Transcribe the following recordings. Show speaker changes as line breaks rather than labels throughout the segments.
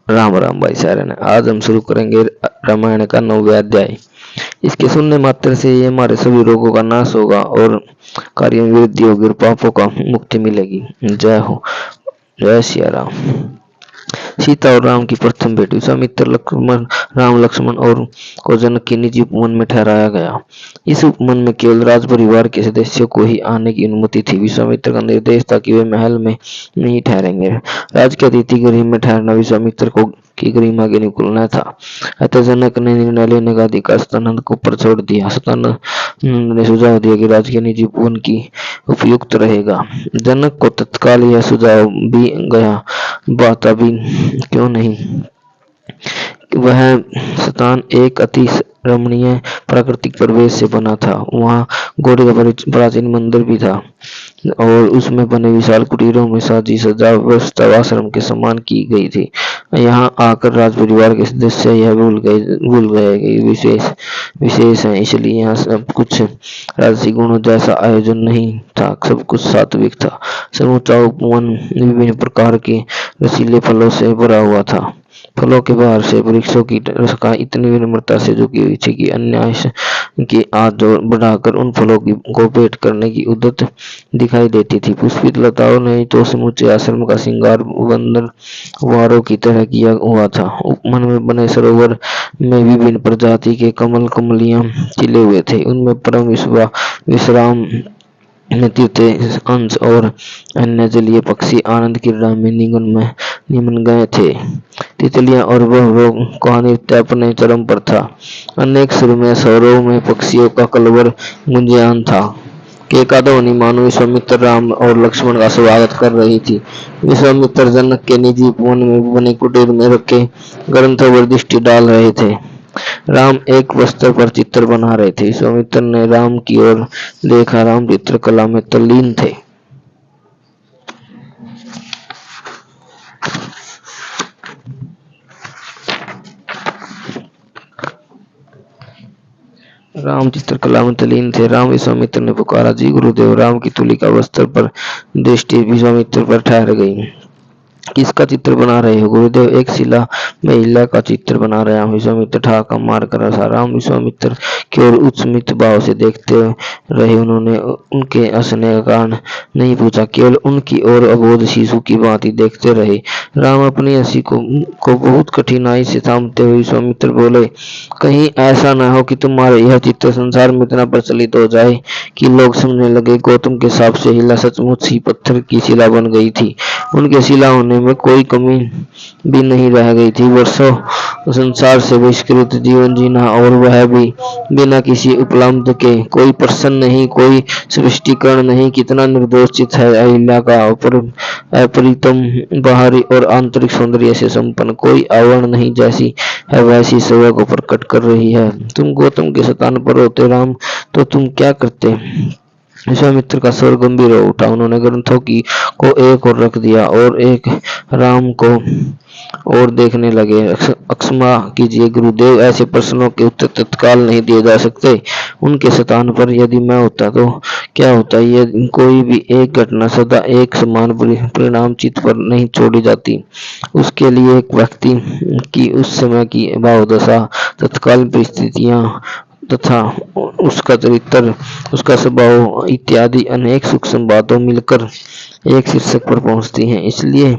राम राम भाई सारे ने। आज हम शुरू करेंगे रामायण का 9वां अध्याय। इसके सुनने मात्र से ये हमारे सभी रोगों का नाश होगा और कार्य में वृद्धि होगी और पापों का मुक्ति मिलेगी। जय हो, जय सिया राम। सीता और राम की प्रथम भेंट। विश्वामित्र लक्ष्मण राम लक्ष्मण और को जनक के निजी उपवन में ठहराया गया। इस उपवन में केवल राज परिवार के सदस्यों को ही आने की अनुमति थी। विश्वामित्र का निर्देश था कि वे महल में नहीं ठहरेंगे। राज के अतिथि गृह में ठहरना विश्वामित्र को की गरिमा के निकुलना था। अतः जनक ने निर्णय लेने का अधिकार सतानंद को ऊपर छोड़ दिया। सतानंद ने सुझाव दिया कि राज के निजी उपवन की उपयुक्त रहेगा। जनक को तत्काल यह सुझाव भी गया। बात अभी क्यों नहीं। वह स्थान एक अति रमणीय प्राकृतिक परिवेश से बना था। वहाँ घोड़े का प्राचीन मंदिर भी था और उसमें बने विशाल कुटीरों में साजी सजा व्यवस्था आश्रम के समान की गई थी। यहाँ आकर राज परिवार के सदस्य यह भूल गए कि विशेष है, इसलिए यहाँ सब कुछ राजसी गुणों जैसा आयोजन नहीं था, सब कुछ सात्विक था। समूचा उपवन विभिन्न प्रकार के रसीले फलों से भरा हुआ था। फलों के बाहर से वृक्षों की रक्षा इतनी विनम्रता से झुकी हुई थी कि अन्याय की हाथ बढ़ाकर उन फलों को भेंट करने की उद्यत दिखाई देती थी। पुष्पित लताओं ने तो समूचे आश्रम का श्रृंगार बंदरवारों की तरह किया हुआ था। उपवन में बने सरोवर में विभिन्न प्रजाति के कमल कमलियां खिले हुए थे। उनमें परम विश्राम तीर्थे अंश और अन्य जलीय पक्षी आनंद क्रीड़ा में निमन गए थे। तितलियां और वह का नृत्य अपने चरम पर था। अनेक सुर में स्वरों में पक्षियों का कलवर गुंजायमान था। केका ध्वनि मानो विश्वामित्र राम और लक्ष्मण का स्वागत कर रही थी। विश्वामित्र जनक के निजी उपवन में बने कुटीर में रखे ग्रंथों पर दृष्टि डाल रहे थे। राम एक वस्त्र पर चित्र बना रहे थे। विश्वामित्र ने राम की ओर देखा। राम चित्रकला में तल्लीन थे। राम विश्वामित्र ने पुकारा, जी गुरुदेव। राम की तुलिका वस्त्र पर दृष्टि विश्वामित्र पर ठहर गई। किसका चित्र बना रहे हो गुरुदेव? एक शिला महिला का चित्र बना रहा हूँ। विश्वामित्र ठहाका मार कर हंसा। राम विश्वामित्र की ओर उच्चमित भाव से देखते रहे। उन्होंने उनके हंसने का कारण नहीं पूछा, केवल उनकी ओर अबोध शिशु की भांति देखते रहे। राम अपनी हंसी को बहुत कठिनाई से थामते हुए विश्वामित्र बोले, कहीं ऐसा न हो कि तुम्हारे यह चित्र संसार में इतना प्रचलित हो जाए कि लोग समझने लगे गौतम के शाप से हिला सचमुच ही पत्थर की शिला बन गई थी। उनके शिला होने में कोई कमी भी नहीं रह गई थी। वर्षों संसार से बहिष्कृत जीवन जीना और वह भी बिना किसी उपलब्ध के, कोई प्रश्न नहीं, कोई स्पष्टीकरण नहीं। कितना निर्दोष चित्त है अहिल्या का। अपरितम बाहरी और आंतरिक सौंदर्य से संपन्न, कोई आवरण नहीं, जैसी है वैसी स्वयं को प्रकट कर रही है। तुम गौतम के स्थान पर होते राम तो तुम क्या करते? विश्वामित्र का स्वर गंभीर हो उठा। उन्होंने ग्रंथों को एक ओर रख दिया और एक राम को और देखने लगे। क्षमा कीजिए गुरुदेव, ऐसे प्रश्नों के उत्तर तत्काल नहीं दिए जा सकते। उनके स्थान पर यदि मैं होता तो क्या होता? ये कोई भी एक घटना सदा एक समान परिणाम चित्त पर नहीं छोड़ी जाती। उसके लिए एक व्यक्ति की उस समय की भावदशा, तत्काल परिस्थितियां तथा उसका चरित्र, उसका स्वभाव इत्यादि अनेक सूक्ष्म बातों मिलकर एक शीर्षक पर पहुंचती हैं। इसलिए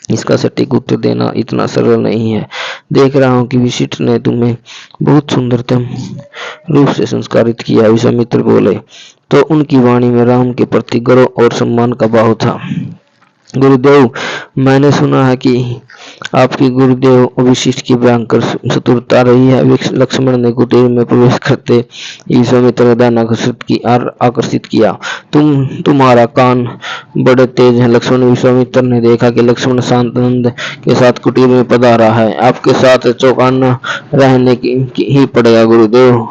इसका सटीक उत्तर देना इतना सरल नहीं है। देख रहा हूं कि विशिष्ट ने तुम्हें बहुत सुंदरतम रूप से संस्कारित किया। विश्वामित्र बोले तो उनकी वाणी में राम के प्रति गौरव और सम्मान का भाव था। गुरुदेव, मैंने सुना है कि आपकी गुरुदेव वशिष्ठ की भयंकर शत्रुता रही है। लक्ष्मण ने कुटीर में प्रवेश करते विश्वामित्र ने ध्यान आकर्षित किया। तुम्हारा कान बड़े तेज है लक्ष्मण। विश्वामित्र ने देखा कि लक्ष्मण शांतानंद के साथ कुटीर में पधारा है। आपके साथ चौकन्ना रहने की ही पड़ेगा गुरुदेव।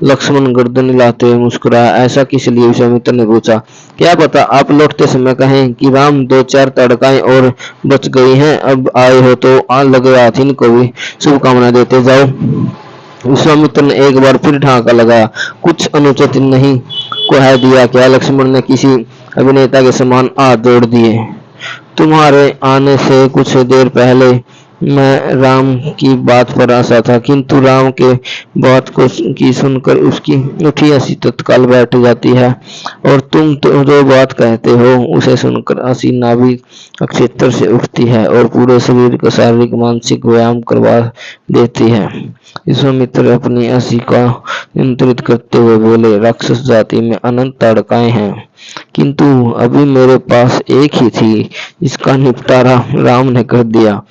लक्ष्मण गर्दन हिलाते हुए मुस्कुराया। ऐसा किस लिए? विश्वामित्र ने पूछा। क्या पता आप लौटते समय कहें कि राम 2-4 तड़काएं और बच गई हैं। अब आए हो तो लगे हाथ इनको भी शुभकामना देते जाओ। विश्वामित्र ने एक बार फिर ठाका लगाया। कुछ अनुचित नहीं कह दिया क्या? लक्ष्मण ने किसी अभिनेता के समान हाथ जोड़ दिए। तुम्हारे आने से कुछ देर पहले मैं राम की बात पर आशा था, किंतु राम के बात को की सुनकर उसकी उठी हंसी तत्काल बैठ जाती है, और तुम तो जो बात कहते हो उसे सुनकर हंसी नाभि क्षेत्र से उठती है और पूरे शरीर का शारीरिक मानसिक व्यायाम करवा देती है। विश्वामित्र अपनी हंसी का नियंत्रित करते हुए बोले, राक्षस जाति में अनंत ताड़काएं हैं, किंतु अभी मेरे पास एक ही थी, इसका निपटारा राम ने कर दिया।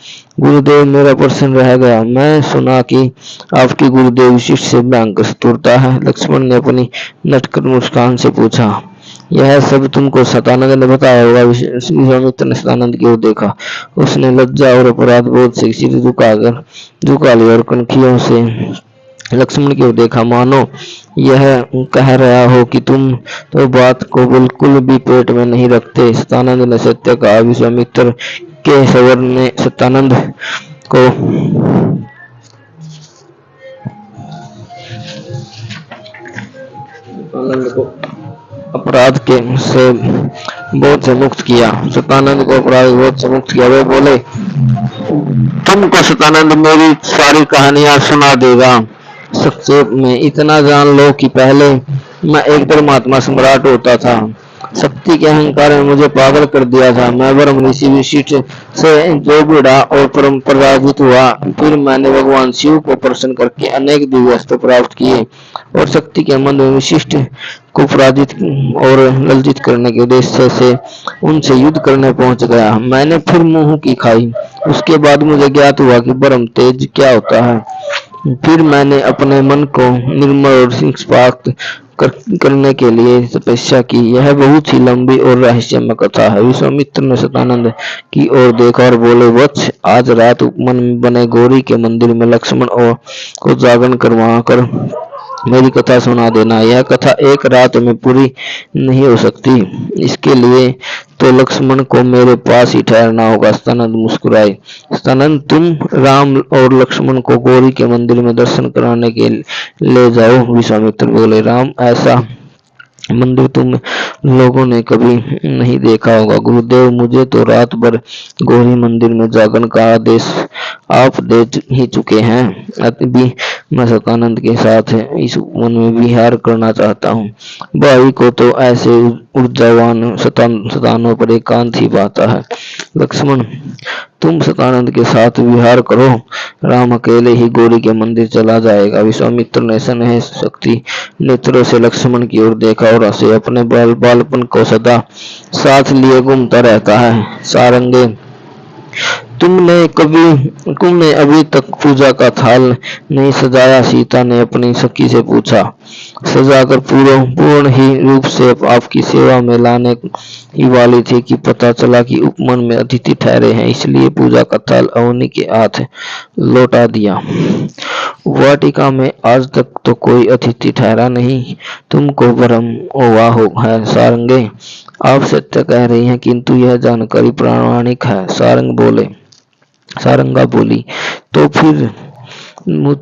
गुरुदेव मेरा प्रश्न रह गया। मैं सुना कि आपकी गुरुदेव विशिष्ट से भयंकर चतुरता है। लक्ष्मण ने अपनी नटखट मुस्कान से पूछा। यह सब तुमको सतानंद ने बताया होगा। विश्वामित्र ने सतानंद की ओर देखा। उसने लज्जा और अपराध बोध से सिर झुका लिया और कनखियों से लक्ष्मण की ओर देखा, मानो यह कह रहा हो कि तुम तो बात को बिल्कुल भी पेट में नहीं रखते। सतानंद ने सत्य कहा। विश्वामित्र के सवर ने सतानंद को अपराध के से बोझ से मुक्त किया। सतानंद को अपराध बोझ से मुक्त किया। वे बोले, तुमको सतानंद मेरी सारी कहानियां सुना देगा। संक्षेप में इतना जान लो कि पहले मैं एक धर्मात्मा सम्राट होता था। शक्ति के अहंकार में मुझे पागल कर दिया था। मैं ब्रह्म ऋषि विशिष्ट से जो भिड़ा और पराजित हुआ। फिर मैंने भगवान शिव को प्रसन्न करके अनेक दिव्य अस्त्र प्राप्त किए और शक्ति के मंद में विशिष्ट को पराजित और लज्जित करने के उद्देश्य से उनसे युद्ध करने पहुंच गया। मैंने फिर मुंह की खाई। उसके बाद मुझे ज्ञात हुआ कि ब्रह्म तेज क्या होता है। फिर मैंने अपने मन को निर्मल और निष्पाप करने के लिए तपस्या की। यह बहुत ही लंबी और रहस्यमय कथा है। विश्वामित्र ने सतानंद की ओर देखा और बोले, वत्स, आज रात उपवन में बने गौरी के मंदिर में लक्ष्मण को जागरण करवाकर मेरी कथा सुना देना। यह कथा एक रात में पूरी नहीं हो सकती। इसके लिए तो लक्ष्मण को मेरे पास ही ठहरना होगा। सतानंद मुस्कुराए। सतानंद, तुम राम और लक्ष्मण को गौरी के मंदिर में दर्शन कराने के ले जाओ। विश्वामित्र बोले, राम ऐसा मंदिर तुम लोगों ने कभी नहीं देखा होगा। गुरुदेव, मुझे तो रात भर गौरी मंदिर में जागरण का आदेश आप दे ही चुके हैं। अभी मैं सतानंद के साथ इस वन में विहार करना चाहता हूँ। भाई को तो ऐसे ऊर्जावान सतानों पर एकांत ही पाता है। लक्ष्मण, तुम सतानंद के साथ विहार करो। राम अकेले ही गौरी के मंदिर चला जाएगा। विश्वामित्र ने स्नेह शक्ति नेत्रों से लक्ष्मण की ओर देखा और हंसे। अपने बालपन को सदा साथ लिए घूमता रहता है। सारंगे, तुमने अभी तक पूजा का थाल नहीं सजाया। सीता ने अपनी सखी से पूछा। सजाकर पूर्ण ही रूप से आपकी सेवा में लाने ही वाली थी कि पता चला कि उपवन में अतिथि ठहरे हैं, इसलिए पूजा का थाल अवनी के हाथ लौटा दिया। वाटिका में आज तक तो कोई अतिथि ठहरा नहीं। तुमको भ्रम हुआ है सारंगे। आप सत्य कह रही हैं, किंतु यह जानकारी प्रामाणिक है। सारंगा बोली, तो फिर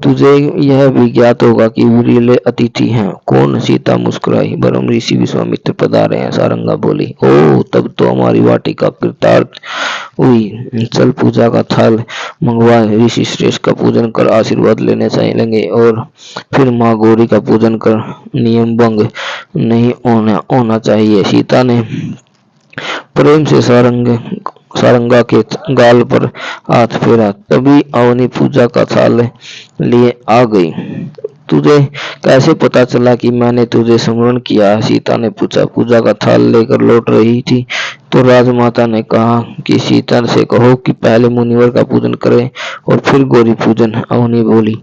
तुझे यह भी ज्ञात होगा कि वीर्य अतिथि हैं। कौन? सीता मुस्कुराई। ब्रह्म ऋषि विश्वामित्र पधारे हैं। सारंगा बोली, ओ, तब तो हमारी वाटिका कृतार्थ हुई। चल पूजा का थाल मंगवाए। ऋषि श्रेष्ठ का पूजन कर आशीर्वाद लेंगे और फिर माँ गौरी का पूजन कर नियम भंग नहीं होना चाहिए। सीता ने प्रेम से सारंगा के गाल पर हाथ फेरा। तभी अवनी पूजा का थाल लिए आ गई। तुझे कैसे पता चला कि मैंने तुझे स्मरण किया है? सीता ने पूछा। पूजा का थाल लेकर लौट रही थी तो राजमाता ने कहा कि सीता से कहो कि पहले मुनिवर का पूजन करे और फिर गौरी पूजन। अवनी बोली।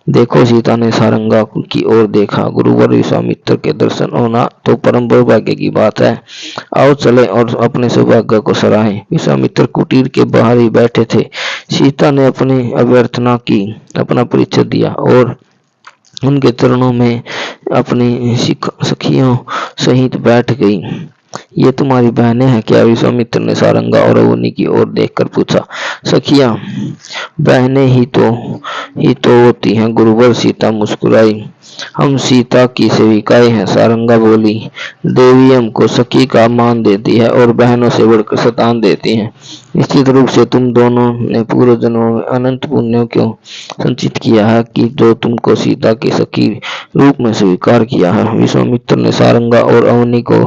देखो, सीता ने सारंगा की ओर देखा। गुरुवर विश्वामित्र के दर्शन होना तो परम सौभाग्य की बात है। आओ चले और अपने सौभाग्य को सराहें। विश्वामित्र कुटीर के बाहर ही बैठे थे। सीता ने अपनी अभ्यर्थना की, अपना परिचय दिया और उनके चरणों में अपनी सखियों सहित बैठ गई। ये तुम्हारी बहनें हैं क्या? विश्वामित्र ने सारंगा और अवनी की ओर देखकर पूछा। सखियां, बहनें ही तो ही तो होती हैं। गुरुवर सीता मुस्कुराई। हम सीता की सेविकाएं हैं, सारंगा बोली। देवी हमको सखी का मान देती है और बहनों से बढ़कर संतान देती है। निश्चित रूप से तुम दोनों ने पूर्व जन्मों में अनंत पुण्यों क्यों संचित किया है कि जो तुमको सीता की सखी रूप में स्वीकार किया है। विश्वामित्र ने सारंगा और अवनी को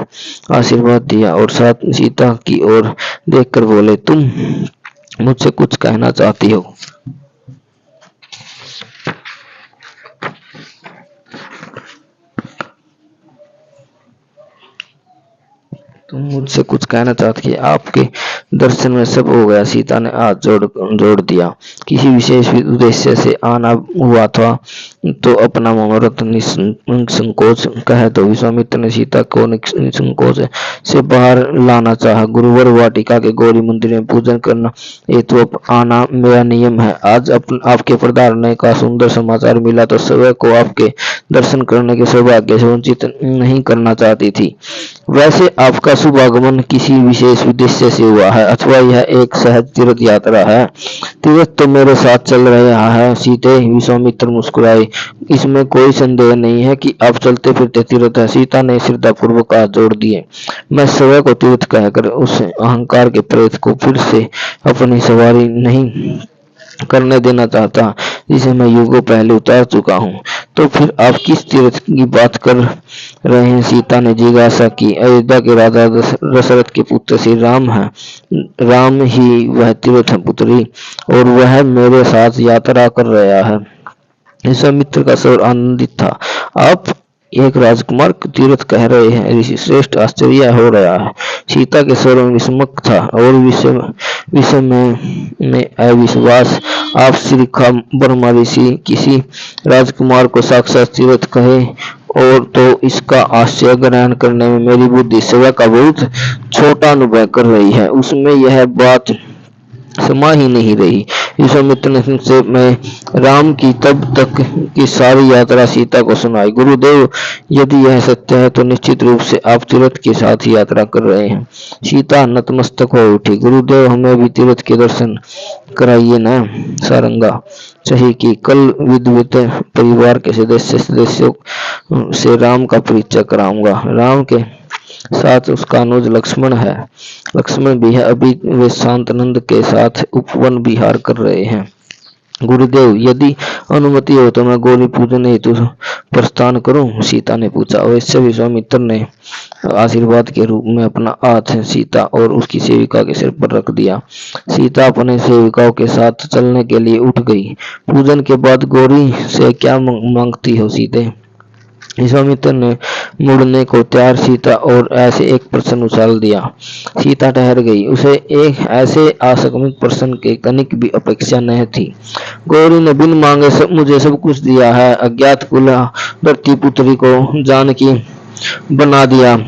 आशीर्वाद दिया और साथ सीता की ओर देखकर बोले, तुम मुझसे कुछ कहना चाहती हो? तुम मुझसे कुछ कहना चाहती है? आपके दर्शन में सब हो गया। सीता ने हाथ जोड़ दिया। किसी विशेष उद्देश्य से आना हुआ था तो अपना मनोरथ निसंकोच कह दो। विश्वामित्र ने सीता को निसंकोच से बाहर लाना चाहा। गुरुवर वाटिका के गौरी मंदिर में पूजन करना हेतु आना मेरा नियम है। आज आपके पधारने का सुंदर समाचार मिला तो स्वयं को आपके दर्शन करने के सौभाग्य से वंचित नहीं करना चाहती थी। वैसे आपका शुभ आगमन किसी विशेष उद्देश्य से हुआ है अथवा यह एक सहज तीर्थ यात्रा है? तीर्थ तो मेरे साथ चल रहा है सीते, विश्वामित्र मुस्कुराए। इसमें कोई संदेह नहीं है कि आप चलते फिरते तीर्थ है। सीता ने श्रद्धापूर्वक हाथ जोड़ दिए। मैं स्वयं को तीर्थ कहकर उस अहंकार के प्रेत को फिर से अपनी सवारी नहीं करने देना चाहता जिसे मैं युगों पहले उतार चुका हूँ। तो फिर आप किस तीर्थ की बात कर रहे हैं? सीता ने जिज्ञासा की। अयोध्या के राजा दशरथ के पुत्र श्री राम है। राम ही वह तीर्थ है पुत्री, और वह मेरे साथ यात्रा कर रहा है। विश्वामित्र का स्वर आनंदित था। आप एक राजकुमार तीर्थ कह रहे हैं? ऋषि श्रेष्ठ आश्चर्य हो रहा है। सीता के स्वर में विस्मक था और विषय में अविश्वास। आप श्रीखा ब्रह्मा ऋषि किसी राजकुमार को साक्षात तीर्थ कहे और तो इसका आश्चर्य ग्रहण करने में मेरी बुद्धि सेवा का बहुत छोटा अनुभव कर रही है। उसमें यह बात समा ही नहीं रही। विश्वामित्र ने से मैं राम की तब तक की सारी यात्रा सीता को सुनाई। गुरुदेव, यदि यह सत्य है तो निश्चित रूप से आप तीर्थ के साथ ही यात्रा कर रहे हैं। सीता नतमस्तक हो उठी। गुरुदेव, हमें भी तीर्थ के दर्शन कराइए न। सारंगा सही की कल विद्वत परिवार के सदस्यों से राम का परिचय कराऊंगा। राम के साथ उसका अनुज लक्ष्मण है। लक्ष्मण भी है। अभी वे शांतानंद के साथ उपवन विहार कर रहे हैं। गुरुदेव, यदि अनुमति हो तो मैं गौरी पूजन हेतु प्रस्थान करूं? सीता ने पूछा। अवश्य। विश्वामित्र ने आशीर्वाद के रूप में अपना हाथ सीता और उसकी सेविका के सिर पर रख दिया। सीता अपने सेविकाओं के साथ चलने के लिए उठ गई। पूजन के बाद गौरी से क्या मांगती हो सीते? विश्वामित्र ने मुड़ने को तैयार सीता और ऐसे एक प्रश्न उछाल दिया। सीता ठहर गई। उसे एक ऐसे आकस्मिक प्रश्न के कनिक भी अपेक्षा न थी। गौरी ने बिन मांगे मुझे सब कुछ दिया है। अज्ञात कुल धरती पुत्री को जानकी बना दिया।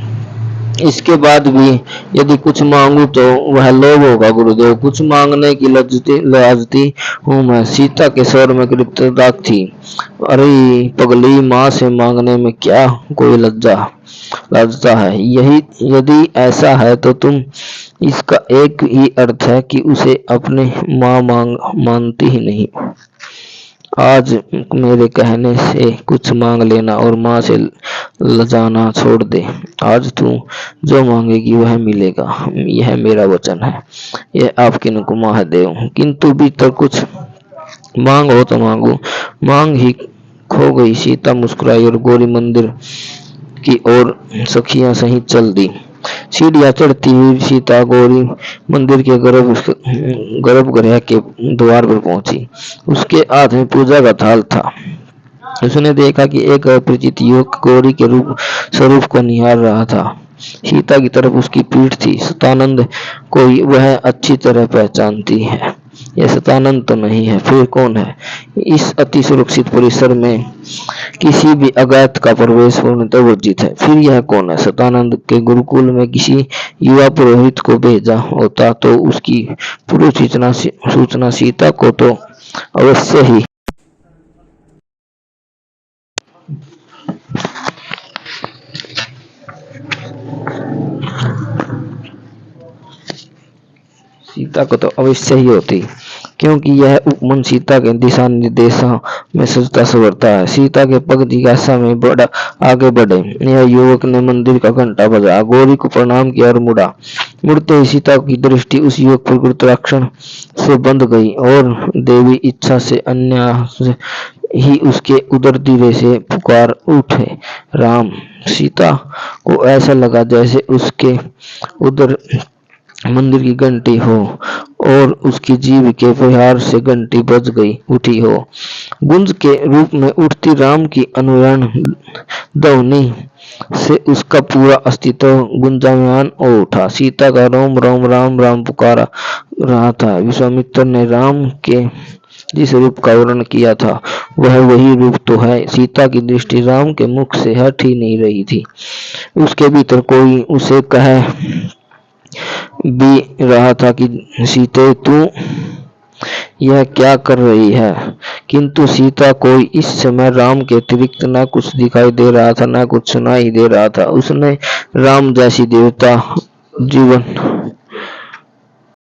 इसके बाद भी यदि कुछ मांगू तो वह लोभ होगा। गुरुदेव, कुछ मांगने की लाजती हूँ मैं। सीता के स्वर में कृतज्ञता थी। अरे पगली, माँ से मांगने में क्या कोई लज्जा है? यही यदि ऐसा है तो तुम इसका एक ही अर्थ है कि उसे अपने माँ मानती ही नहीं। आज मेरे कहने से कुछ मांग लेना और माँ से लजाना छोड़ दे। आज तू जो मांगेगी वह मिलेगा, यह मेरा वचन है। यह आपकी नुकुमा है देव। किंतु भीतर कुछ मांग हो तो मांगू। मांग ही खो गई। सीता मुस्कुराई और गौरी मंदिर की ओर सखियां सहित चल दी। सीढ़ियां चढ़ती हुई सीता गौरी मंदिर के गर्भगृह के द्वार पर पहुंची। उसके हाथ में पूजा का थाल था। उसने देखा कि एक अपरिचित युवक गौरी के स्वरूप को निहार रहा था। सीता की तरफ उसकी पीठ थी। सतानंद को वह अच्छी तरह पहचानती है। यह सतानंद तो नहीं है, फिर कौन है? इस अति सुरक्षित परिसर में किसी भी अज्ञात का प्रवेश पूर्णतः वर्जित है। फिर यह कौन है? सतानंद के गुरुकुल में किसी युवा पुरोहित को भेजा होता तो उसकी पूर्व सूचना सीता को तो अवश्य ही होती, क्योंकि यह उपमन सीता के दिशा निर्देशों में सजता संवरता है। सीता के पग जिज्ञासा में बड़ा आगे बढ़े। यह युवक ने मंदिर का घंटा बजाया, गौरी को प्रणाम किया और मुड़ा। मुड़ते ही सीता की दृष्टि उस युवक पर गुरुत्वाकर्षण से बंध गई और देवी इच्छा से अन्य ही उसके उदर धीरे से पुकार उठे, राम। सीता को ऐसा लगा जैसे उसके उधर मंदिर की घंटी हो और उसकी जीभ के प्रहार से घंटी बज गई उठी हो। गुंज के रूप में उठती राम की अनुरण ध्वनि से उसका पूरा अस्तित्व गुंजायमान हो उठा। सीता का रोम रोम राम राम पुकारा रहा था। विश्वामित्र ने राम के जिस रूप का वर्णन किया था वह वही रूप तो है। सीता की दृष्टि राम के मुख से हट ही नहीं रही थी। उसके भीतर कोई उसे कह भी रहा था कि सीते तू यह क्या कर रही है, किंतु सीता को इस समय राम के अतिरिक्त न कुछ दिखाई दे रहा था, न कुछ सुनाई दे रहा था। उसने राम जैसी देवता जीवन